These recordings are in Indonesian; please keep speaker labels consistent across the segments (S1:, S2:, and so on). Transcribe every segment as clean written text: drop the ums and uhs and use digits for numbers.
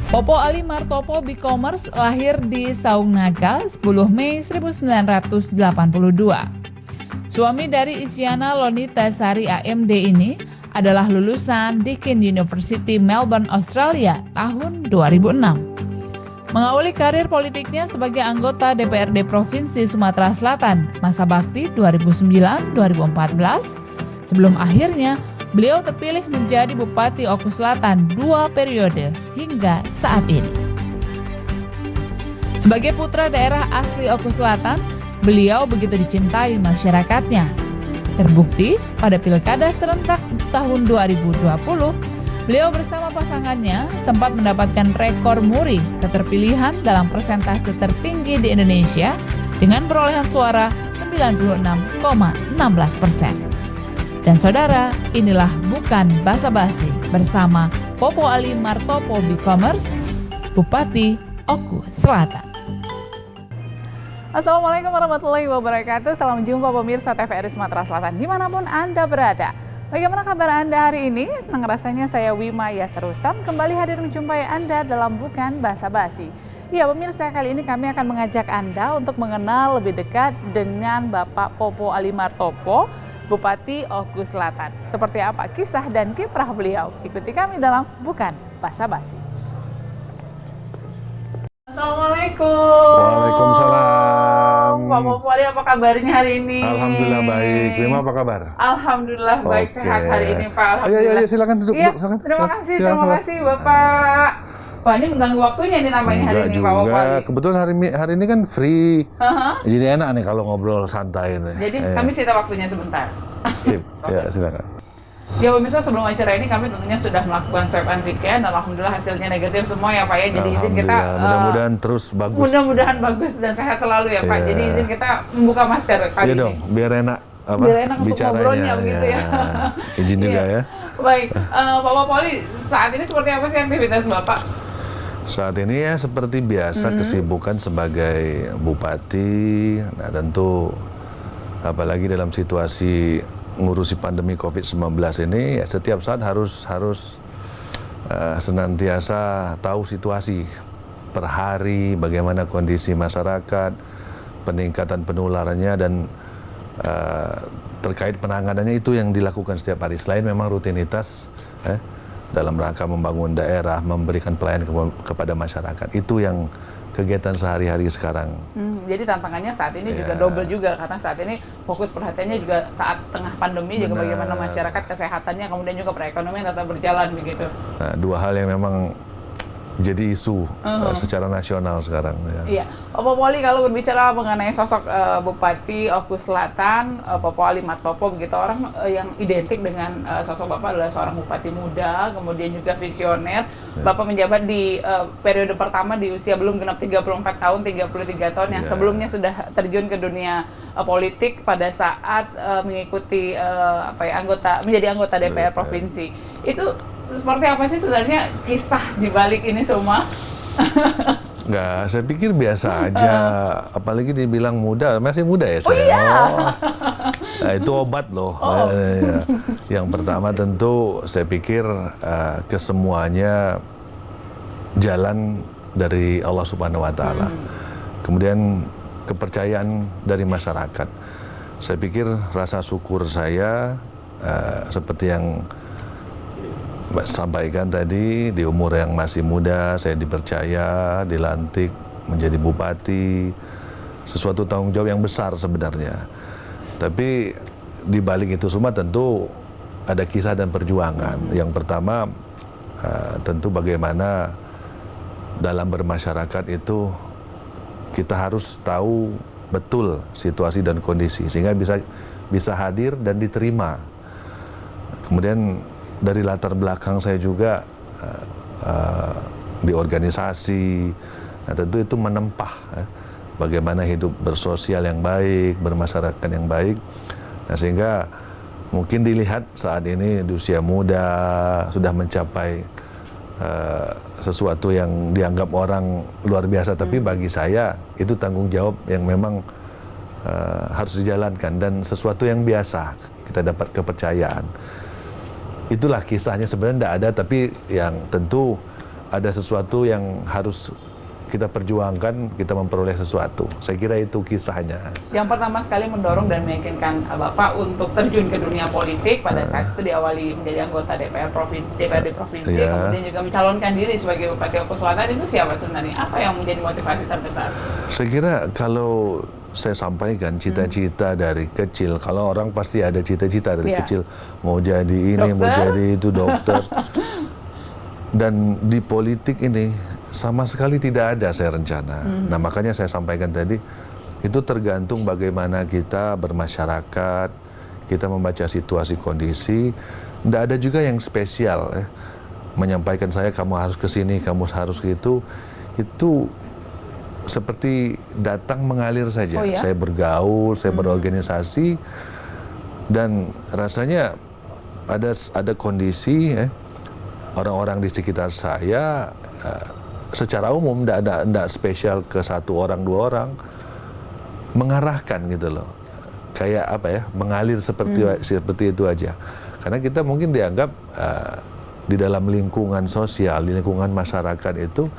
S1: Popo Ali Martopo B-Commerce lahir di Saung Naga 10 Mei 1982. Suami dari Isyana Lonita Sari AMD ini adalah lulusan Deakin University Melbourne, Australia tahun 2006. Mengawali karir politiknya sebagai anggota DPRD Provinsi Sumatera Selatan masa bakti 2009-2014, sebelum akhirnya beliau terpilih menjadi Bupati Oku Selatan 2 periode hingga saat ini. Sebagai putra daerah asli Oku Selatan, beliau begitu dicintai masyarakatnya. Terbukti pada Pilkada serentak tahun 2020, beliau bersama pasangannya sempat mendapatkan rekor muri keterpilihan dalam persentase tertinggi di Indonesia dengan perolehan suara 96,16%. Dan saudara, inilah Bukan Basa-Basi bersama Popo Ali Martopo B-Commerce, Bupati Oku Selatan. Assalamualaikum warahmatullahi wabarakatuh. Salam jumpa pemirsa TVRI Sumatera Selatan dimanapun Anda berada. Bagaimana kabar Anda hari ini? Senang rasanya saya Wima Yasir Rustam kembali hadir menjumpai Anda dalam Bukan Basa-Basi. Ya pemirsa, kali ini kami akan mengajak Anda untuk mengenal lebih dekat dengan Bapak Popo Ali Martopo, Bupati Oku Selatan. Seperti apa kisah dan kiprah beliau? Ikuti kami dalam Bukan Basa-Basi. Assalamualaikum.
S2: Waalaikumsalam.
S1: Pak Popo Ali, apa kabarnya hari ini?
S2: Alhamdulillah baik. Wima apa kabar?
S1: Alhamdulillah baik, sehat hari ini Pak.
S2: Ayo,
S1: Alhamdulillah.
S2: silakan duduk.
S1: Iya,
S2: silakan.
S1: terima kasih Bapak. Wah, ini mengganggu waktunya nih namanya hari ini Pak Popo Ali.
S2: Kebetulan hari ini kan free.
S1: Uh-huh.
S2: Jadi enak nih kalau ngobrol santai nih.
S1: Jadi kami sita waktunya sebentar.
S2: Sip. Ya, silakan.
S1: Ya pemirsa, sebelum acara ini kami tentunya sudah melakukan swab antigen dan alhamdulillah hasilnya negatif semua ya Pak ya. Jadi izin kita
S2: mudah-mudahan terus bagus.
S1: Mudah-mudahan bagus dan sehat selalu ya Pak.
S2: Yeah.
S1: Jadi izin kita membuka masker kali
S2: Iya
S1: ini.
S2: dong, biar enak
S1: Biar enak untuk
S2: bicaranya,
S1: ngobrolnya begitu ya.
S2: Izin juga
S1: Iya.
S2: ya.
S1: Baik, Pak Popo Ali, saat ini seperti apa sih aktivitas Bapak?
S2: Saat ini ya seperti biasa kesibukan sebagai bupati. Nah tentu apalagi dalam situasi ngurusi pandemi COVID-19 ini ya setiap saat harus senantiasa tahu situasi per hari, bagaimana kondisi masyarakat, peningkatan penularannya dan terkait penanganannya itu yang dilakukan setiap hari. Selain memang rutinitas dalam rangka membangun daerah, memberikan pelayanan kepada masyarakat. Itu yang kegiatan sehari-hari sekarang.
S1: Jadi tantangannya saat ini juga double juga, karena saat ini fokus perhatiannya juga saat tengah pandemi. Benar. Juga bagaimana masyarakat kesehatannya, kemudian juga perekonomian tetap berjalan begitu.
S2: Nah, dua hal yang memang jadi isu secara nasional sekarang. Ya.
S1: Iya, Pak Popo Ali, kalau berbicara mengenai sosok Bupati Oku Selatan, Popo Ali Martopo, begitu orang yang identik dengan sosok Bapak adalah seorang bupati muda, kemudian juga visioner. Ya. Bapak menjabat di periode pertama di usia belum genap 34 tahun, 33 tahun, yang sebelumnya sudah terjun ke dunia politik pada saat mengikuti menjadi anggota DPR Provinsi. Itu seperti apa sih sebenarnya kisah di balik ini semua?
S2: Enggak, saya pikir biasa aja. Apalagi dibilang muda, masih muda ya saya.
S1: Oh iya.
S2: Nah, itu obat loh. Yang pertama tentu saya pikir kesemuanya jalan dari Allah Subhanahu Wa Taala. Kemudian kepercayaan dari masyarakat. Saya pikir rasa syukur saya seperti yang Mbak sampaikan tadi, di umur yang masih muda saya dipercaya, dilantik menjadi bupati, sesuatu tanggung jawab yang besar sebenarnya. Tapi di balik itu semua tentu ada kisah dan perjuangan. Yang pertama tentu bagaimana dalam bermasyarakat itu kita harus tahu betul situasi dan kondisi sehingga bisa hadir dan diterima. Kemudian dari latar belakang saya juga di organisasi, nah tentu itu menempah bagaimana hidup bersosial yang baik, bermasyarakat yang baik. Nah sehingga mungkin dilihat saat ini di usia muda sudah mencapai sesuatu yang dianggap orang luar biasa, tapi bagi saya itu tanggung jawab yang memang harus dijalankan dan sesuatu yang biasa kita dapat kepercayaan. Itulah kisahnya, sebenarnya tidak ada, tapi yang tentu ada sesuatu yang harus kita perjuangkan, kita memperoleh sesuatu. Saya kira itu kisahnya.
S1: Yang pertama sekali mendorong dan meyakinkan Bapak untuk terjun ke dunia politik pada saat itu diawali menjadi anggota DPRD provinsi, kemudian juga mencalonkan diri sebagai Bupati Oku Selatan, itu siapa sebenarnya? Apa yang menjadi motivasi terbesar?
S2: Saya kira kalau saya sampaikan cita-cita dari kecil, kalau orang pasti ada cita-cita dari kecil, mau jadi ini, mau jadi itu, dokter. Dan di politik ini sama sekali tidak ada saya rencana. Nah, makanya saya sampaikan tadi, itu tergantung bagaimana kita bermasyarakat, kita membaca situasi kondisi. Tidak ada juga yang spesial menyampaikan saya kamu harus ke sini, kamu harus gitu. Itu seperti datang mengalir saja. Saya bergaul, saya berorganisasi, dan rasanya ada kondisi orang-orang di sekitar saya secara umum tidak spesial ke satu orang dua orang, mengarahkan gitu loh, kayak apa ya, mengalir seperti itu aja. Karena kita mungkin dianggap di dalam lingkungan sosial, di lingkungan masyarakat itu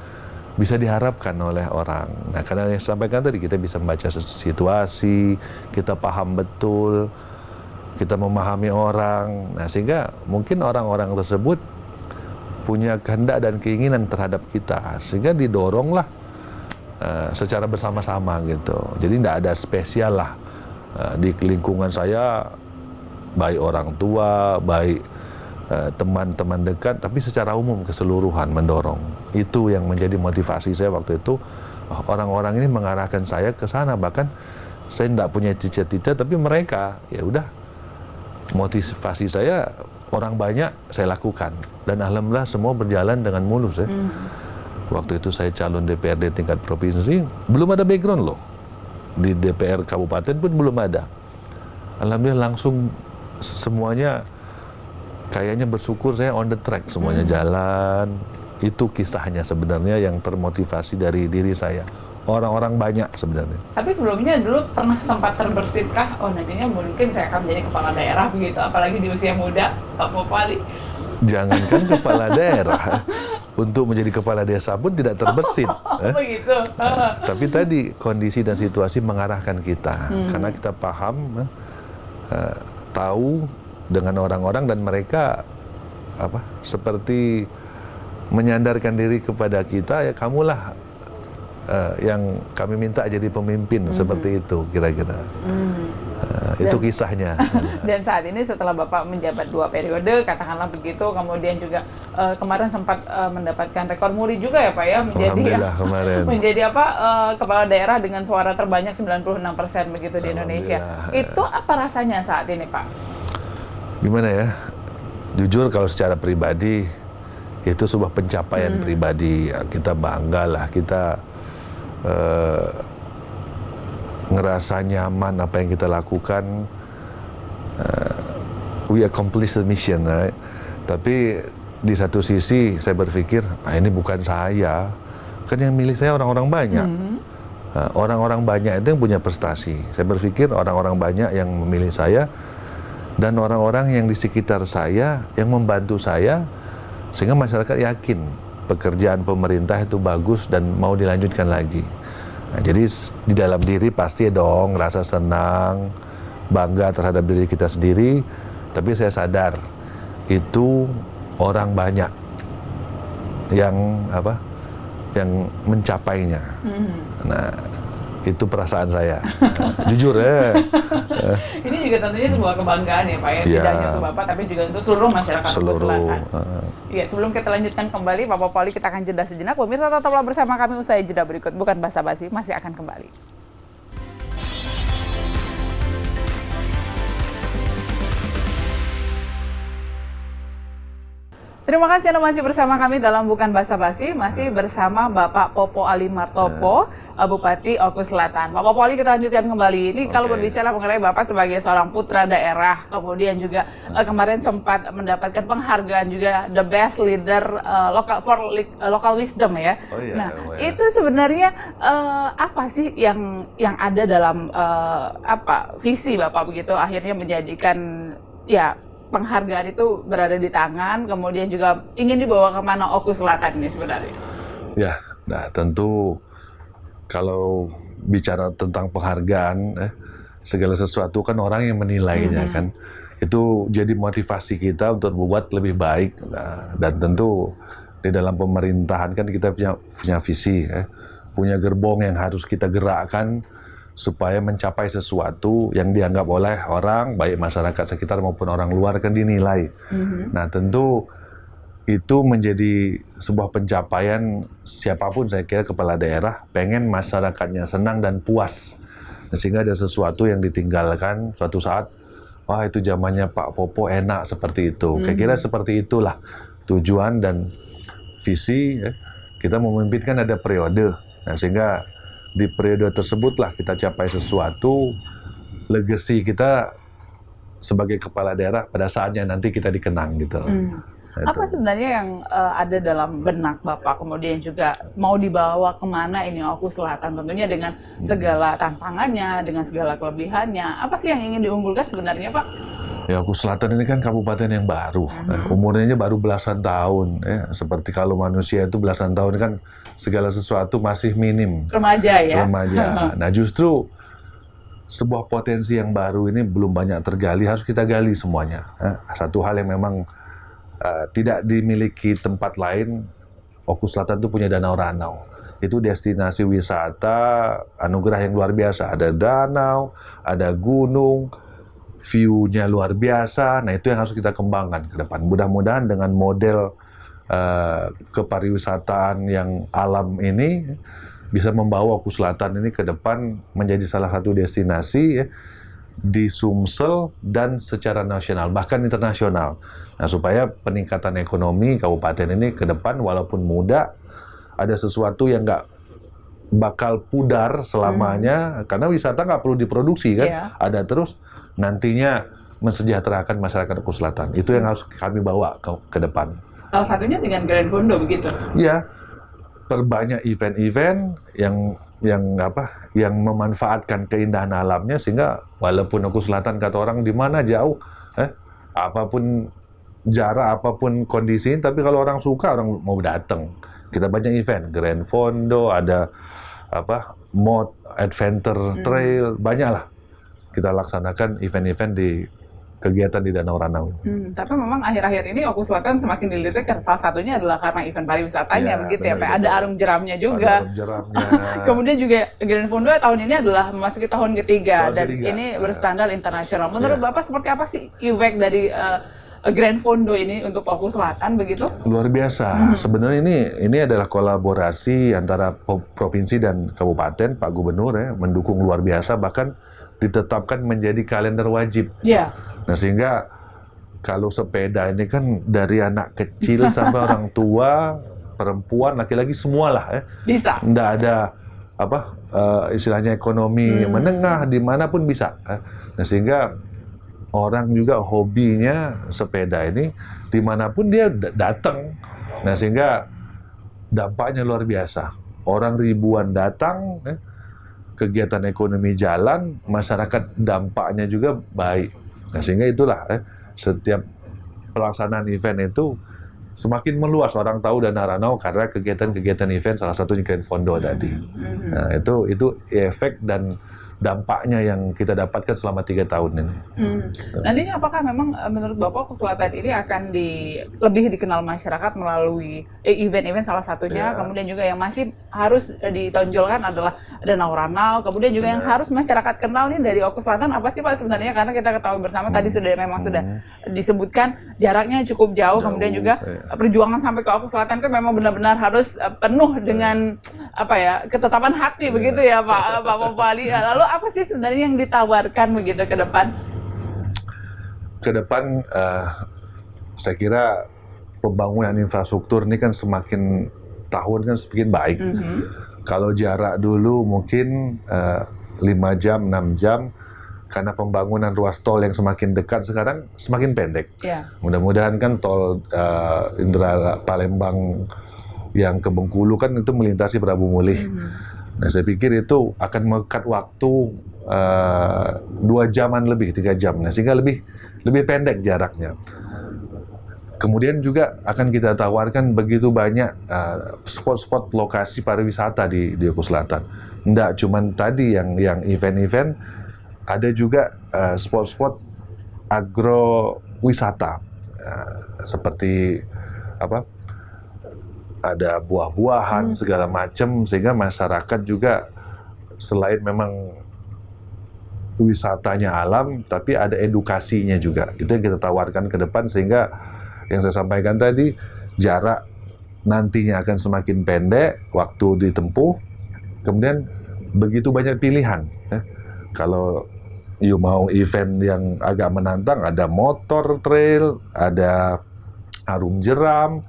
S2: bisa diharapkan oleh orang. Nah, karena yang saya sampaikan tadi, kita bisa membaca situasi, kita paham betul, kita memahami orang. Nah, sehingga mungkin orang-orang tersebut punya kehendak dan keinginan terhadap kita, sehingga didoronglah secara bersama-sama gitu. Jadi tidak ada spesial lah di lingkungan saya, baik orang tua, baik teman-teman dekat, tapi secara umum keseluruhan mendorong. Itu yang menjadi motivasi saya waktu itu. Orang-orang ini mengarahkan saya ke sana, bahkan saya tidak punya cita-cita, tapi mereka ya udah, motivasi saya orang banyak saya lakukan, dan alhamdulillah semua berjalan dengan mulus ya. Waktu itu saya calon DPRD tingkat provinsi, belum ada background loh, di DPR kabupaten pun belum ada. Alhamdulillah langsung semuanya, kayaknya bersyukur saya on the track, semuanya jalan. Itu kisahnya sebenarnya yang termotivasi dari diri saya. Orang-orang banyak sebenarnya.
S1: Tapi sebelumnya dulu pernah sempat terbersitkah, oh nantinya mungkin saya akan menjadi kepala daerah begitu, apalagi di usia muda, Pak Popali?
S2: Jangankan kepala daerah, untuk menjadi kepala desa pun tidak terbersit.
S1: Begitu.
S2: Tapi tadi kondisi dan situasi mengarahkan kita, karena kita paham, tahu dengan orang-orang, dan mereka seperti menyandarkan diri kepada kita, ya kamulah yang kami minta jadi pemimpin, seperti itu kira-kira. Itu kisahnya.
S1: Dan saat ini setelah Bapak menjabat 2 periode, katakanlah begitu, kemudian juga kemarin sempat mendapatkan rekor muri juga ya Pak ya, menjadi kepala daerah dengan suara terbanyak 96% begitu di Indonesia. Itu apa rasanya saat ini Pak?
S2: Gimana ya? Jujur kalau secara pribadi itu sebuah pencapaian pribadi. Kita bangga lah, kita ngerasa nyaman apa yang kita lakukan. We accomplish the mission, right? Tapi di satu sisi saya berpikir, ini bukan saya, kan yang milih saya orang-orang banyak. Orang-orang banyak itu yang punya prestasi. Saya berpikir orang-orang banyak yang memilih saya, dan orang-orang yang di sekitar saya yang membantu saya, sehingga masyarakat yakin pekerjaan pemerintah itu bagus dan mau dilanjutkan lagi. Nah, jadi di dalam diri pasti dong rasa senang, bangga terhadap diri kita sendiri, tapi saya sadar itu orang banyak yang yang mencapainya. Nah, itu perasaan saya. Jujur ya.
S1: Ini juga tentunya sebuah kebanggaan ya Pak ya, tidak hanya untuk Bapak tapi juga untuk seluruh masyarakat Oku Selatan. Iya, sebelum kita lanjutkan kembali Pak Popali, kita akan jeda sejenak. Pemirsa tetaplah bersama kami, usai jeda berikut Bukan Basa-Basi masih akan kembali. Terima kasih Anda masih bersama kami dalam Bukan Basa-Basi, masih bersama Bapak Popo Ali Martopo, Bupati Oku Selatan. Pak Popo Ali, kita lanjutkan kembali. Ini kalau berbicara mengenai Bapak sebagai seorang putra daerah, kemudian juga kemarin sempat mendapatkan penghargaan juga The Best Leader Local Wisdom ya. Itu sebenarnya apa sih yang ada dalam visi Bapak begitu akhirnya menjadikan ya penghargaan itu berada di tangan, kemudian juga ingin dibawa kemana Oku Selatan ini sebenarnya?
S2: Ya, nah tentu kalau bicara tentang penghargaan, segala sesuatu kan orang yang menilainya kan. Itu jadi motivasi kita untuk membuat lebih baik. Nah, dan tentu di dalam pemerintahan kan kita punya visi, punya gerbong yang harus kita gerakkan supaya mencapai sesuatu yang dianggap oleh orang, baik masyarakat sekitar maupun orang luar kan dinilai. Nah tentu itu menjadi sebuah pencapaian siapapun, saya kira kepala daerah pengen masyarakatnya senang dan puas. Sehingga ada sesuatu yang ditinggalkan suatu saat, wah itu zamannya Pak Popo enak seperti itu. Kira-kira seperti itulah tujuan dan visi. Kita memimpin kan ada periode. Nah, sehingga di periode tersebutlah kita capai sesuatu, legacy kita sebagai kepala daerah pada saatnya nanti kita dikenang gitu.
S1: Apa sebenarnya yang ada dalam benak Bapak, kemudian juga mau dibawa kemana ini Oku Selatan, tentunya dengan segala tantangannya, dengan segala kelebihannya. Apa sih yang ingin diunggulkan sebenarnya Pak?
S2: Ya, Oku Selatan ini kan kabupaten yang baru, umurnya baru belasan tahun. Seperti kalau manusia itu belasan tahun kan segala sesuatu masih minim.
S1: Remaja ya?
S2: Remaja. Nah justru sebuah potensi yang baru ini belum banyak tergali, harus kita gali semuanya. Satu hal yang memang tidak dimiliki tempat lain, Oku Selatan itu punya Danau Ranau. Itu destinasi wisata anugerah yang luar biasa. Ada danau, ada gunung, view-nya luar biasa. Nah itu yang harus kita kembangkan ke depan. Mudah-mudahan dengan model kepariwisataan yang alam ini bisa membawa Oku Selatan ini ke depan menjadi salah satu destinasi di Sumsel dan secara nasional, bahkan internasional. Nah, supaya peningkatan ekonomi kabupaten ini ke depan walaupun muda, ada sesuatu yang nggak bakal pudar selamanya, karena wisata nggak perlu diproduksi kan, ada terus, nantinya mensejahterakan masyarakat Oku Selatan. Itu yang harus kami bawa ke depan.
S1: Salah satunya dengan Grand Fondo begitu?
S2: Iya, perbanyak event-event yang memanfaatkan keindahan alamnya, sehingga walaupun Oku Selatan kata orang di mana jauh, apapun jarak, apapun kondisi, tapi kalau orang suka, orang mau datang. Kita banyak event, Grand Fondo, ada Mod Adventure Trail, banyak lah. Kita laksanakan event-event di kegiatan di Danau Ranau.
S1: Tapi memang akhir-akhir ini Oku Selatan semakin dilirik, salah satunya adalah karena event pariwisatanya, begitu ya Pak. Ada arung jeramnya juga.
S2: Ada arung jeramnya.
S1: Kemudian juga Grand Fondo tahun ini adalah memasuki tahun ketiga, dan ini berstandar internasional. Menurut Bapak seperti apa sih efek dari Grand Fondo ini untuk Oku Selatan begitu?
S2: Luar biasa. Sebenarnya ini adalah kolaborasi antara provinsi dan kabupaten. Pak Gubernur mendukung luar biasa, bahkan ditetapkan menjadi kalender wajib. Nah sehingga kalau sepeda ini kan dari anak kecil sampai orang tua, perempuan, laki-laki semualah
S1: bisa.
S2: Nggak ada istilahnya ekonomi menengah, dimanapun bisa. Nah sehingga orang juga hobinya sepeda ini dimanapun dia datang. Nah sehingga dampaknya luar biasa. Orang ribuan datang, kegiatan ekonomi jalan, masyarakat dampaknya juga baik. Nah sehingga itulah setiap pelaksanaan event itu semakin meluas, orang tahu Danau Ranau karena kegiatan-kegiatan event, salah satunya Grand Fondo tadi. Nah itu efek dan dampaknya yang kita dapatkan selama 3 tahun ini.
S1: Nantinya apakah memang menurut Bapak Oku Selatan ini akan lebih dikenal masyarakat melalui event-event salah satunya, kemudian juga yang masih harus ditonjolkan adalah Danau Ranau, kemudian juga yang harus masyarakat kenal nih dari Oku Selatan apa sih Pak sebenarnya, karena kita ketahui bersama tadi sudah disebutkan jaraknya cukup jauh, kemudian juga perjuangan sampai ke Oku Selatan itu memang benar-benar harus penuh dengan ketetapan hati begitu ya Pak Popali. Lalu apa sih sebenarnya yang ditawarkan begitu ke depan?
S2: Ke depan, saya kira pembangunan infrastruktur ini kan semakin tahun kan semakin baik. Kalau jarak dulu mungkin 5 jam, 6 jam, karena pembangunan ruas tol yang semakin dekat sekarang semakin pendek. Mudah-mudahan kan tol Indra Palembang yang ke Bengkulu kan itu melintasi Prabu Mulih. Nah, saya pikir itu akan mengikat waktu 2 jaman lebih, 3 jam. Nah, sehingga lebih pendek jaraknya. Kemudian juga akan kita tawarkan begitu banyak spot-spot lokasi pariwisata di Oku Selatan. Nggak cuma tadi yang event-event, ada juga spot-spot agrowisata seperti ada buah-buahan segala macam, sehingga masyarakat juga selain memang wisatanya alam, tapi ada edukasinya juga. Itu yang kita tawarkan ke depan, sehingga yang saya sampaikan tadi, jarak nantinya akan semakin pendek, waktu ditempuh, kemudian begitu banyak pilihan. Kalau you mau event yang agak menantang, ada motor trail, ada arum jeram,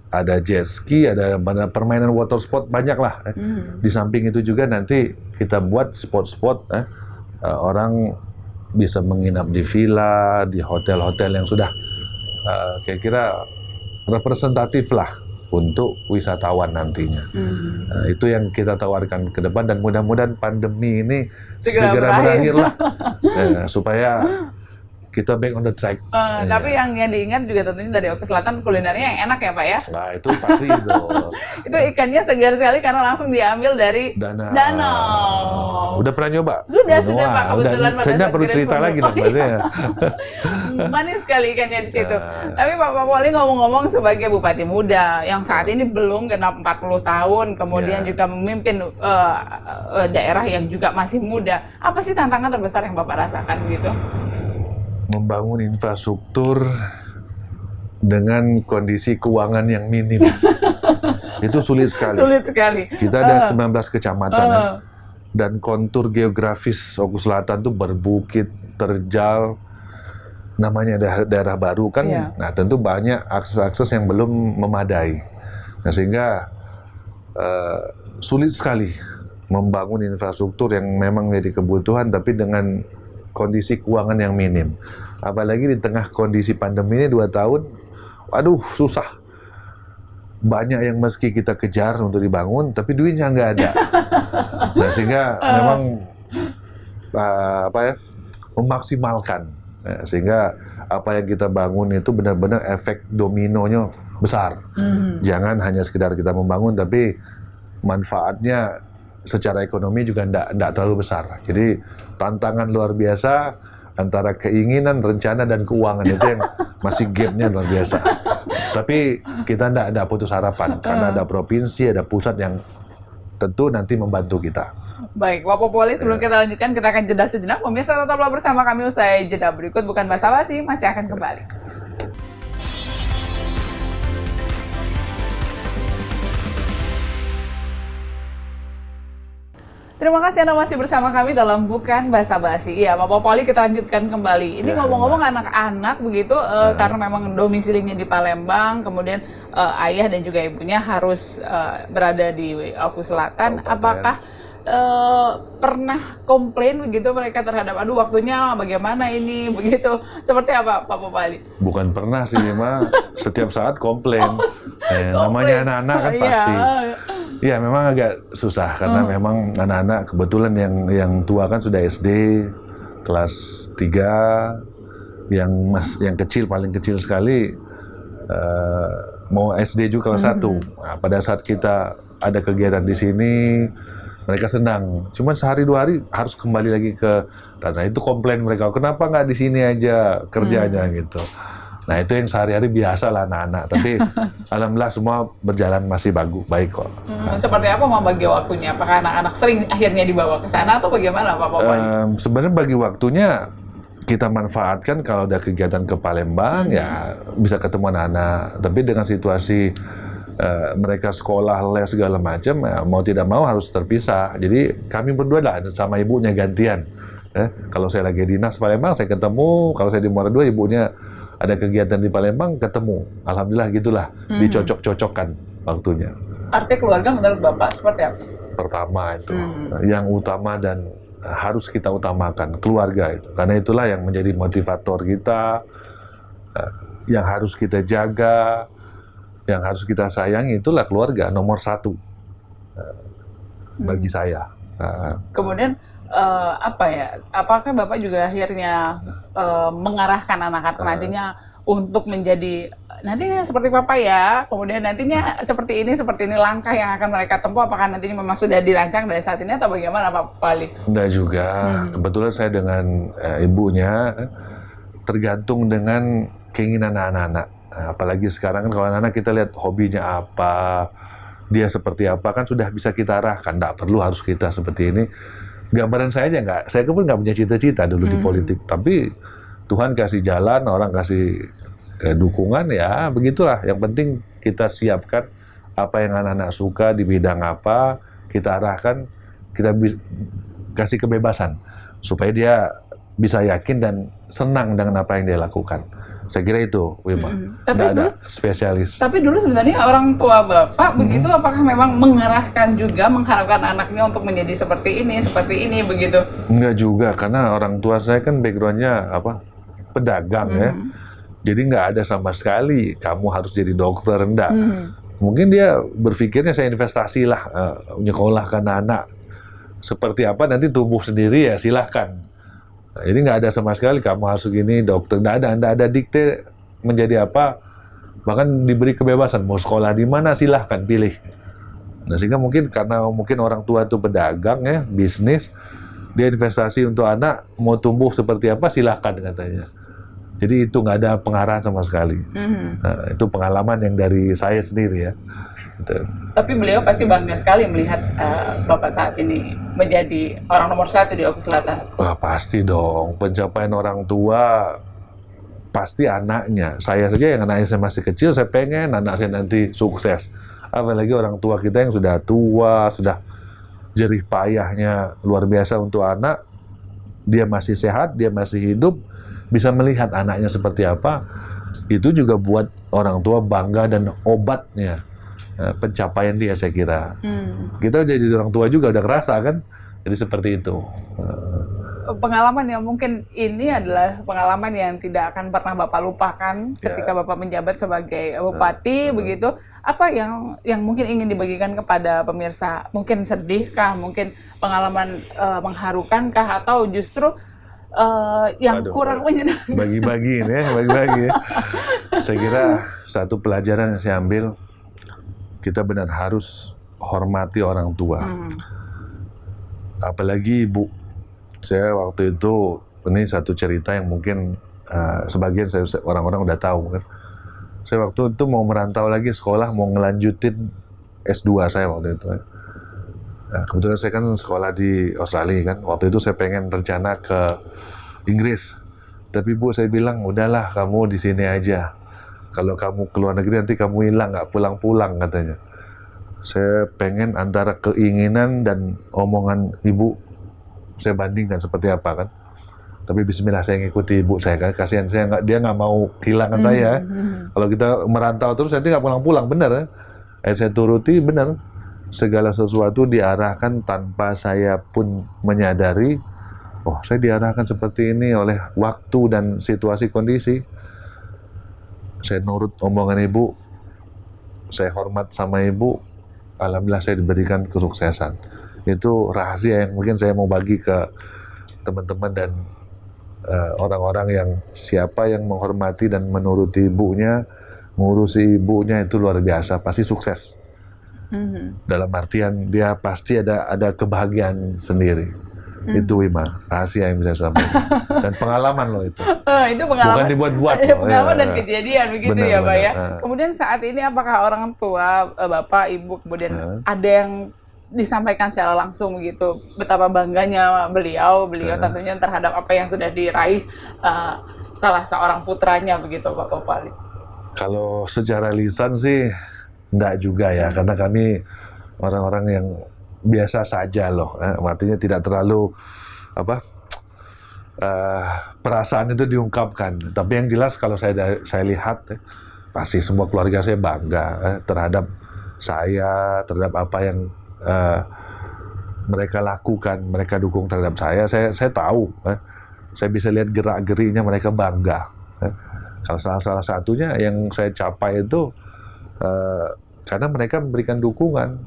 S2: ada jet ski, ada permainan water sport, banyak lah. Di samping itu juga nanti kita buat spot-spot orang bisa menginap di villa, di hotel-hotel yang sudah kira-kira representatif lah untuk wisatawan nantinya. Itu yang kita tawarkan ke depan, dan mudah-mudahan pandemi ini segera berakhir lah, supaya kita back on the track.
S1: Tapi yang diingat juga tentunya dari Oku Selatan kulinernya yang enak ya Pak ya?
S2: Nah itu pasti itu.
S1: Itu ikannya segar sekali karena langsung diambil dari danau.
S2: Udah pernah nyoba?
S1: Sudah Pak, kebetulan pada
S2: saya perlu cerita lagi nampaknya.
S1: Manis sekali ikannya di situ. Tapi Pak Wali ngomong-ngomong sebagai bupati muda yang saat ini belum genap 40 tahun, kemudian juga memimpin daerah yang juga masih muda. Apa sih tantangan terbesar yang Bapak rasakan gitu?
S2: Membangun infrastruktur dengan kondisi keuangan yang minim. Itu sulit sekali.
S1: Sulit sekali.
S2: Kita ada 19 kecamatan dan kontur geografis Oku Selatan itu berbukit, terjal, namanya daerah baru kan. Nah, tentu banyak akses-akses yang belum memadai. Nah, sehingga sulit sekali membangun infrastruktur yang memang menjadi kebutuhan, tapi dengan kondisi keuangan yang minim. Apalagi di tengah kondisi pandemi ini 2 tahun, waduh susah. Banyak yang meski kita kejar untuk dibangun, tapi duitnya nggak ada. Nah, sehingga memang memaksimalkan. Sehingga apa yang kita bangun itu benar-benar efek dominonya besar. Jangan hanya sekedar kita membangun, tapi manfaatnya secara ekonomi juga enggak terlalu besar. Jadi tantangan luar biasa antara keinginan, rencana, dan keuangan itu yang masih gap-nya luar biasa. Tapi kita enggak putus harapan, karena ada provinsi, ada pusat yang tentu nanti membantu kita.
S1: Baik, Bapak Wali, sebelum kita lanjutkan, kita akan jeda sejenak. Pemirsa tetaplah bersama kami usai jeda berikut. Bukan basa-basi, masih akan kembali. Terima kasih Anda masih bersama kami dalam Bukan Basa-basi. Iya, Bapak Poli, kita lanjutkan kembali. Ini ngomong-ngomong anak-anak begitu, karena memang domisilinya di Palembang, kemudian ayah dan juga ibunya harus berada di Oku Selatan. Apakah pernah komplain begitu mereka terhadap, aduh waktunya bagaimana ini, begitu? Seperti apa Pak Popali?
S2: Bukan pernah sih, memang setiap saat komplain. Namanya anak-anak kan pasti. Ya memang agak susah, karena memang anak-anak kebetulan yang tua kan sudah SD kelas 3, yang kecil, paling kecil sekali mau SD juga kelas 1. Nah, pada saat kita ada kegiatan di sini, mereka senang. Cuman sehari 2 hari harus kembali lagi ke tanah. Itu komplain mereka, kenapa nggak di sini aja kerjanya gitu. Nah itu yang sehari-hari biasa lah anak-anak. Tapi alhamdulillah semua berjalan masih baik kok.
S1: Seperti apa membagi waktunya? Apakah anak-anak sering akhirnya dibawa ke sana atau bagaimana Pak Popoli?
S2: Sebenarnya bagi waktunya kita manfaatkan kalau ada kegiatan ke Palembang, ya bisa ketemu anak-anak. Tapi dengan situasi mereka sekolah, les segala macam, mau tidak mau harus terpisah. Jadi kami berdua lah sama ibunya gantian. Kalau saya lagi dinas Palembang, saya ketemu. Kalau saya di Muara II, ibunya ada kegiatan di Palembang, ketemu. Alhamdulillah gitulah, dicocok-cocokkan waktunya.
S1: Arti keluarga menurut Bapak seperti apa?
S2: Pertama itu, yang utama dan harus kita utamakan, keluarga itu. Karena itulah yang menjadi motivator kita, yang harus kita jaga, yang harus kita sayangi, itulah keluarga nomor 1. bagi saya.
S1: Kemudian apa ya? Apakah Bapak juga akhirnya mengarahkan anak-anak nantinya untuk menjadi nantinya seperti Bapak ya, kemudian nantinya seperti ini langkah yang akan mereka tempuh, apakah nantinya memang sudah dirancang dari saat ini atau bagaimana Pak Wali?
S2: Enggak juga. Kebetulan saya dengan ibunya tergantung dengan keinginan anak-anak. Apalagi sekarang kan kalau anak-anak kita lihat hobinya apa, dia seperti apa, kan sudah bisa kita arahkan. Nggak perlu harus kita seperti ini. Gambaran saya aja nggak, saya pun nggak punya cita-cita dulu di politik. Tapi Tuhan kasih jalan, orang kasih dukungan, ya begitulah. Yang penting kita siapkan apa yang anak-anak suka di bidang apa, kita arahkan, kita kasih kebebasan supaya dia bisa yakin dan senang dengan apa yang dia lakukan. Saya kira itu, Wima. Nggak ada spesialis.
S1: Tapi dulu sebenarnya orang tua Bapak begitu, apakah memang mengarahkan juga, mengharapkan anaknya untuk menjadi seperti ini, begitu?
S2: Enggak juga, karena orang tua saya kan background-nya pedagang ya. Jadi nggak ada sama sekali kamu harus jadi dokter, enggak. Mungkin dia berpikirnya saya investasi lah, nyekolahkan anak. Seperti apa nanti tumbuh sendiri ya silahkan. Nah, ini nggak ada sama sekali kamu harus gini dokter, nggak ada dikte menjadi apa, bahkan diberi kebebasan mau sekolah di mana silahkan pilih. Nah sehingga mungkin karena orang tua itu pedagang ya, bisnis, dia investasi untuk anak mau tumbuh seperti apa silahkan katanya. Jadi itu nggak ada pengarahan sama sekali. Nah, itu pengalaman yang dari saya sendiri ya. Gitu.
S1: Tapi beliau pasti bangga sekali melihat Bapak saat ini menjadi orang nomor 1 di Oku Selatan.
S2: Wah pasti dong, pencapaian orang tua pasti anaknya. Saya saja yang anaknya masih kecil, saya pengen anak saya nanti sukses. Apalagi orang tua kita yang sudah tua, sudah jerih payahnya luar biasa untuk anak. Dia masih sehat, dia masih hidup, bisa melihat anaknya seperti apa. Itu juga buat orang tua bangga dan obatnya. Pencapaian dia saya kira. Kita jadi orang tua juga udah kerasa kan, jadi seperti itu.
S1: Pengalaman yang mungkin ini adalah pengalaman yang tidak akan pernah Bapak lupakan ketika Bapak menjabat sebagai bupati begitu. Apa yang mungkin ingin dibagikan kepada pemirsa? Mungkin sedihkah? Mungkin pengalaman mengharukankah? Atau justru yang kurang menyenangkan?
S2: Bagi-bagi ya, bagi-bagi. Saya kira satu pelajaran yang saya ambil, kita benar harus hormati orang tua. Apalagi ibu. Saya waktu itu, ini satu cerita yang mungkin sebagian orang-orang udah tahu kan. Saya waktu itu mau merantau lagi sekolah, mau ngelanjutin S2 saya waktu itu. Nah, kebetulan saya kan sekolah di Australia kan. Waktu itu saya pengen rencana ke Inggris. Tapi Bu, saya bilang, udahlah kamu di sini aja. Kalau kamu ke luar negeri nanti kamu hilang, nggak pulang-pulang katanya. Saya pengen antara keinginan dan omongan ibu, saya bandingkan seperti apa kan. Tapi bismillah saya ngikuti ibu saya kan, kasihan saya dia nggak mau kehilangan saya. Kalau kita merantau terus nanti nggak pulang-pulang, benar ya. Saya turuti, benar. Segala sesuatu diarahkan tanpa saya pun menyadari, oh saya diarahkan seperti ini oleh waktu dan situasi kondisi. Saya nurut omongan ibu, saya hormat sama ibu, alhamdulillah saya diberikan kesuksesan. Itu rahasia yang mungkin saya mau bagi ke teman-teman dan orang-orang yang siapa yang menghormati dan menuruti ibunya, ngurusi ibunya itu luar biasa, pasti sukses. Dalam artian dia pasti ada kebahagiaan sendiri. Itu Wima, rahasia yang bisa saya sampaikan. Dan pengalaman loh itu.
S1: Itu pengalaman.
S2: Bukan dibuat-buat.
S1: Pengalaman dan kejadian begitu
S2: benar,
S1: ya Pak ya.
S2: benar.
S1: Kemudian saat ini apakah orang tua, Bapak, Ibu, kemudian ada yang disampaikan secara langsung begitu, betapa bangganya beliau tentunya terhadap apa yang sudah diraih salah seorang putranya begitu Bapak Wali? Kalau
S2: secara lisan sih enggak juga ya, karena kami orang-orang yang biasa saja loh, artinya tidak terlalu perasaan itu diungkapkan. Tapi yang jelas kalau saya lihat pasti semua keluarga saya bangga terhadap saya, terhadap apa yang mereka lakukan, mereka dukung terhadap saya. Saya tahu, saya bisa lihat gerak-geriknya mereka bangga. Kalau salah satunya yang saya capai itu karena mereka memberikan dukungan,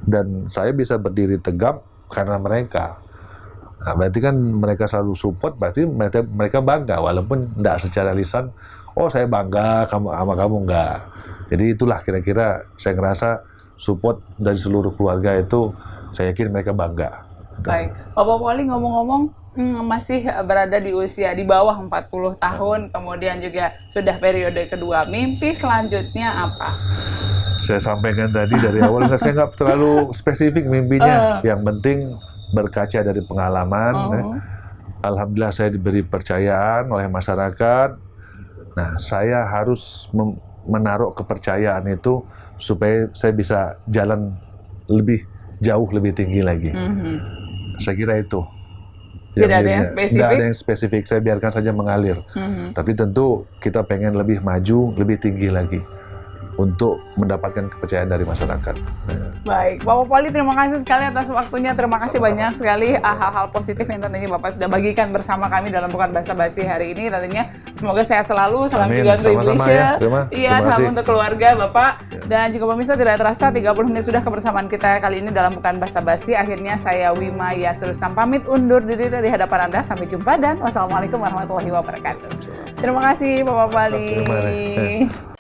S2: dan saya bisa berdiri tegap karena mereka. Nah, berarti kan mereka selalu support, berarti mereka bangga walaupun tidak secara lisan. Oh, saya bangga sama kamu, enggak. Jadi itulah kira-kira saya ngerasa support dari seluruh keluarga itu, saya yakin mereka bangga.
S1: Baik, Bapak Poli ngomong-ngomong masih berada di usia di bawah 40 tahun, kemudian juga sudah periode kedua. Mimpi selanjutnya apa?
S2: Saya sampaikan tadi dari awal, saya nggak terlalu spesifik mimpinya. Yang penting berkaca dari pengalaman. Alhamdulillah saya diberi percayaan oleh masyarakat. Nah, saya harus menaruh kepercayaan itu supaya saya bisa jalan lebih jauh, lebih tinggi lagi. Saya kira itu.
S1: Tidak ada yang spesifik?
S2: Tidak ada yang spesifik, saya biarkan saja mengalir. Tapi tentu kita pengen lebih maju, lebih tinggi lagi untuk mendapatkan kepercayaan dari masyarakat.
S1: Baik, Bapak Poli, terima kasih sekali atas waktunya. Terima kasih banyak sekali hal-hal positif yang tentunya Bapak sudah bagikan bersama kami dalam Bukan Basa-Basi hari ini. Tentunya semoga sehat selalu, salam
S2: Amin.
S1: juga untuk Ibu
S2: Sama-sama
S1: Isya.
S2: ya, Rima.
S1: Iya,
S2: Terima
S1: salam
S2: kasih.
S1: untuk keluarga Bapak. Dan juga pemirsa, tidak terasa 30 menit sudah kebersamaan kita kali ini dalam Bukan Basa-Basi. Akhirnya saya Wima Yasrusam pamit undur diri dari hadapan Anda. Sampai jumpa dan wassalamualaikum warahmatullahi wabarakatuh. Terima kasih Bapak Poli.